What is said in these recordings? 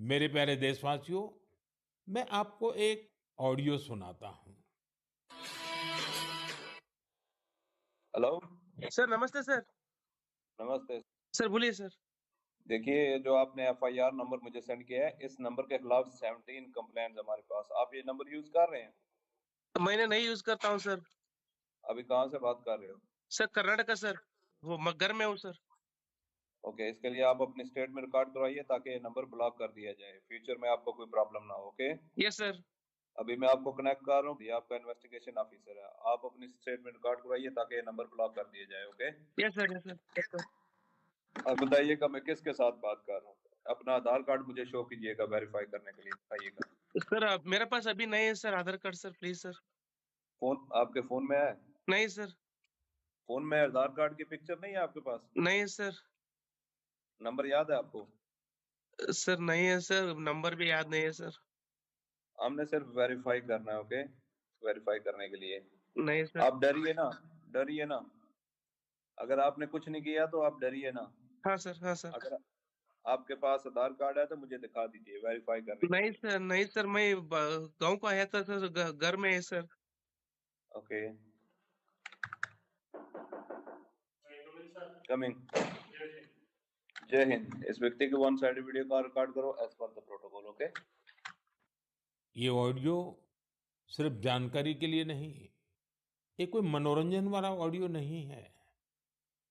मेरे प्यारे देशवासियों, मैं आपको एक ऑडियो सुनाता हूं। हेलो। सर नमस्ते सर। नमस्ते। सर बोलिए सर। देखिए, ये जो आपने एफआईआर नंबर मुझे सेंड किया है, इस नंबर के खिलाफ 17 कंप्लेंट्स हमारे पास। आप ये नंबर यूज कर रहे हैं? मैंने नहीं यूज करता हूँ सर। अभी कहाँ से बात कर रहे हो? Sir Karnataka sir. वो घर में हूँ सर। ओके, इसके लिए आप अपनी स्टेट में रिकॉर्ड करवाइए ताकि ये नंबर ब्लॉक कर दिया जाए, फ्यूचर में आपको कोई प्रॉब्लम ना हो। Okay, yes sir. अभी मैं आपको कनेक्ट कर रहा हूँ, ये आपका इन्वेस्टिगेशन ऑफिसर है। आप अपनी स्टेट में रिकॉर्ड करवाइए ताकि ये नंबर ब्लॉक कर दिया जाए। Okay, yes sir yes sir. अब बताइएगा मैं किसके साथ बात कर रहा हूँ। अपना आधार कार्ड मुझे शो कीजिएगा वेरीफाई करने के लिए, बताइएगा। सर मेरे पास अभी नहीं है sir Aadhaar card sir, please sir. Phone आपके फोन में है? नहीं सर। फोन में आधार कार्ड की पिक्चर नहीं है आपके पास? नहीं है सर। नंबर याद है आपको? सर नहीं है सर, नंबर भी याद नहीं है सर। हमने सिर्फ वेरीफाई करना है। ओके, वेरीफाई करने के लिए नहीं सर। आप डरिए ना, डरिए ना। अगर आपने कुछ नहीं किया तो आप डरिए ना। हाँ सर हाँ सर। अगर आपके पास आधार कार्ड है तो मुझे दिखा दीजिए वेरीफाई करने के नहीं लिए। सर नहीं सर, मैं गांव को आया था सर, घर में है सर। Okay, coming. जय हिंद। इस व्यक्ति के वन साइड वीडियो का रिकॉर्ड करो as per the protocol. Okay, ये ऑडियो सिर्फ जानकारी के लिए नहीं, ये कोई मनोरंजन वाला ऑडियो नहीं है।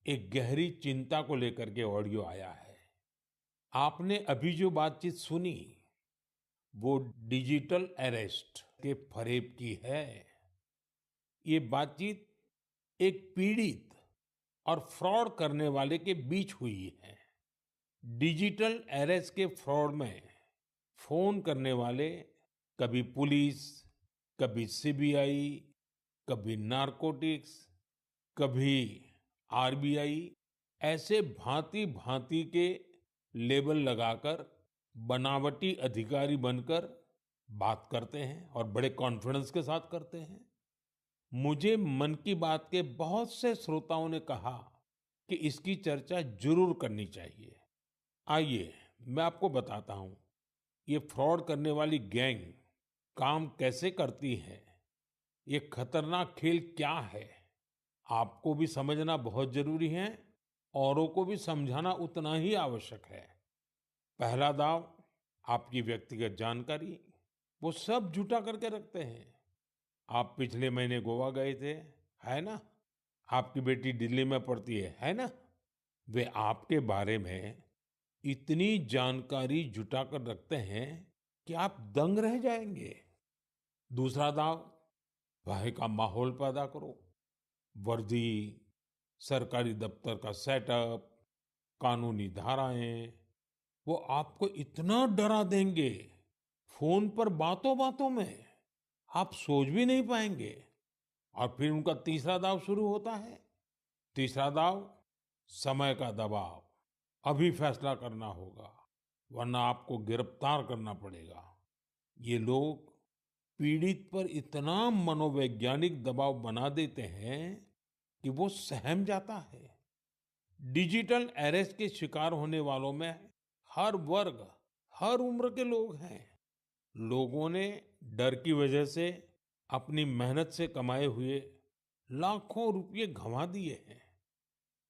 एक गहरी चिंता को लेकर के ऑडियो आया है। आपने अभी जो बातचीत सुनी, वो डिजिटल अरेस्ट के फरेब की है। ये बातचीत एक पीड़ित और फ्रॉड करने वाले के बीच हुई है। डिजिटल अरेस्ट के फ्रॉड में फोन करने वाले कभी पुलिस, कभी सीबीआई, कभी नारकोटिक्स, कभी आरबीआई, ऐसे भांति भांति के लेबल लगाकर बनावटी अधिकारी बनकर बात करते हैं और बड़े कॉन्फिडेंस के साथ करते हैं। मुझे मन की बात के बहुत से श्रोताओं ने कहा कि इसकी चर्चा जरूर करनी चाहिए। आइए, मैं आपको बताता हूं ये फ्रॉड करने वाली गैंग काम कैसे करती है, ये खतरनाक खेल क्या है। आपको भी समझना बहुत जरूरी है, औरों को भी समझाना उतना ही आवश्यक है। पहला दाव, आपकी व्यक्तिगत जानकारी, वो सब जुटा करके रखते हैं। आप पिछले महीने गोवा गए थे, है ना? आपकी बेटी दिल्ली में पढ़ती है ना? वे आपके बारे में इतनी जानकारी जुटा कर रखते हैं कि आप दंग रह जाएंगे। दूसरा दाव, भय का माहौल पैदा करो। वर्दी, सरकारी दफ्तर का सेटअप, कानूनी धाराएं, वो आपको इतना डरा देंगे, फोन पर बातों बातों में आप सोच भी नहीं पाएंगे। और फिर उनका तीसरा दाव शुरू होता है। तीसरा दाव, समय का दबाव। अभी फैसला करना होगा, वरना आपको गिरफ्तार करना पड़ेगा। ये लोग पीड़ित पर इतना मनोवैज्ञानिक दबाव बना देते हैं कि वो सहम जाता है। डिजिटल अरेस्ट के शिकार होने वालों में हर वर्ग, हर उम्र के लोग हैं। लोगों ने डर की वजह से अपनी मेहनत से कमाए हुए लाखों रुपए गंवा दिए हैं।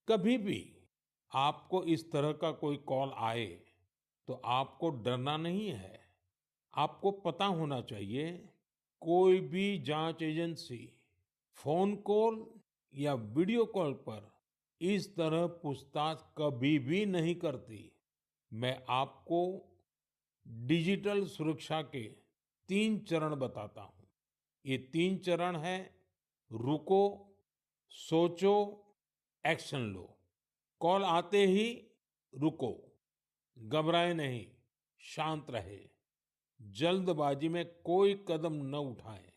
कभी भी आपको इस तरह का कोई कॉल आए तो आपको डरना नहीं है। आपको पता होना चाहिए, कोई भी जांच एजेंसी फोन कॉल या वीडियो कॉल पर इस तरह पूछताछ कभी भी नहीं करती। मैं आपको डिजिटल सुरक्षा के 3 चरण बताता हूं। ये 3 चरण है: रुको, सोचो, एक्शन लो। कॉल आते ही रुको, घबराए नहीं, शांत रहे, जल्दबाजी में कोई कदम न उठाएं,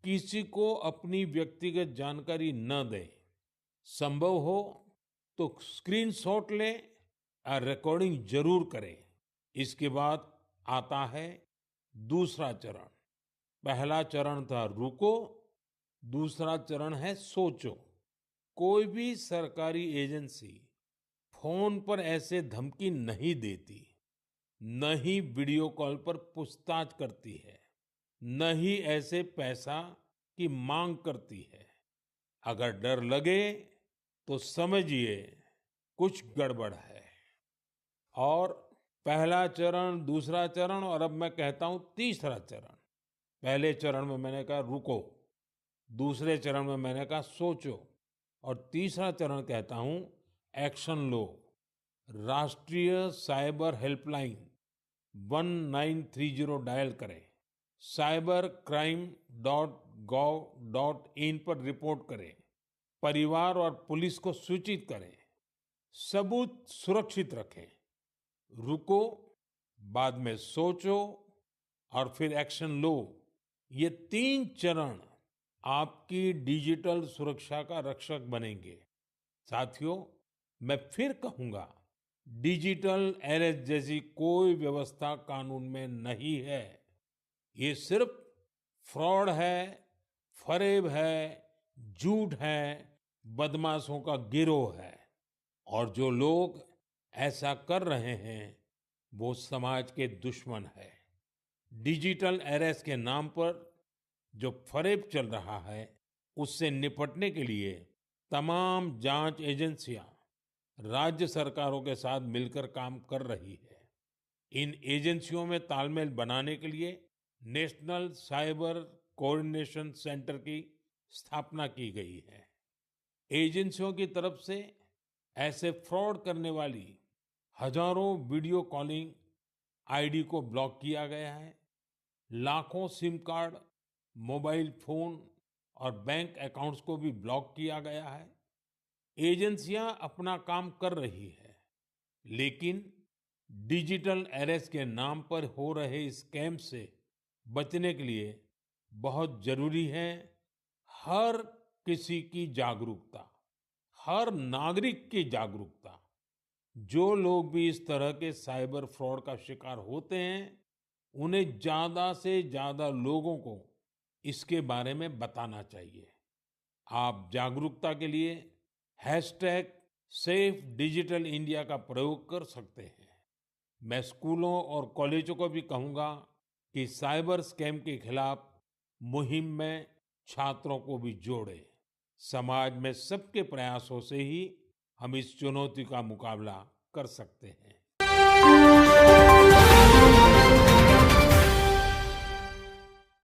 किसी को अपनी व्यक्तिगत जानकारी न दें। संभव हो तो स्क्रीनशॉट लें और रिकॉर्डिंग जरूर करें। इसके बाद आता है दूसरा चरण। पहला चरण था रुको, दूसरा चरण है सोचो। कोई भी सरकारी एजेंसी फोन पर ऐसे धमकी नहीं देती। न ही वीडियो कॉल पर पूछताछ करती है, न ही ऐसे पैसा की मांग करती है। अगर डर लगे तो समझिए कुछ गड़बड़ है। और पहला चरण, दूसरा चरण और अब मैं कहता हूं तीसरा चरण। पहले चरण में मैंने कहा रुको, दूसरे चरण में मैंने कहा सोचो और तीसरा चरण कहता हूं एक्शन लो। राष्ट्रीय साइबर हेल्पलाइन 1930 डायल करें, cybercrime.gov.in पर रिपोर्ट करें, परिवार और पुलिस को सूचित करें, सबूत सुरक्षित रखें। रुको, बाद में सोचो और फिर एक्शन लो। ये 3 चरण आपकी डिजिटल सुरक्षा का रक्षक बनेंगे। साथियों, मैं फिर कहूंगा, डिजिटल अरेस्ट जैसी कोई व्यवस्था कानून में नहीं है। ये सिर्फ फ्रॉड है, फरेब है, झूठ है, बदमाशों का गिरोह है। और जो लोग ऐसा कर रहे हैं, वो समाज के दुश्मन है। डिजिटल अरेस्ट के नाम पर जो फरेब चल रहा है, उससे निपटने के लिए तमाम जांच एजेंसियां राज्य सरकारों के साथ मिलकर काम कर रही है। इन एजेंसियों में तालमेल बनाने के लिए नेशनल साइबर कोऑर्डिनेशन सेंटर की स्थापना की गई है। एजेंसियों की तरफ से ऐसे फ्रॉड करने वाली हजारों वीडियो कॉलिंग आईडी को ब्लॉक किया गया है। लाखों सिम कार्ड, मोबाइल फोन और बैंक अकाउंट्स को भी ब्लॉक किया गया है। एजेंसियां अपना काम कर रही है, लेकिन डिजिटल अरेस्ट के नाम पर हो रहे स्कैम से बचने के लिए बहुत जरूरी है हर किसी की जागरूकता, हर नागरिक की जागरूकता। जो लोग भी इस तरह के साइबर फ्रॉड का शिकार होते हैं, उन्हें ज्यादा से ज्यादा लोगों को इसके बारे में बताना चाहिए। आप जागरूकता के लिए हैशटैग सेफ डिजिटल इंडिया का प्रयोग कर सकते हैं। मैं स्कूलों और कॉलेजों को भी कहूंगा कि साइबर स्कैम के खिलाफ मुहिम में छात्रों को भी जोड़े। समाज में सबके प्रयासों से ही हम इस चुनौती का मुकाबला कर सकते हैं।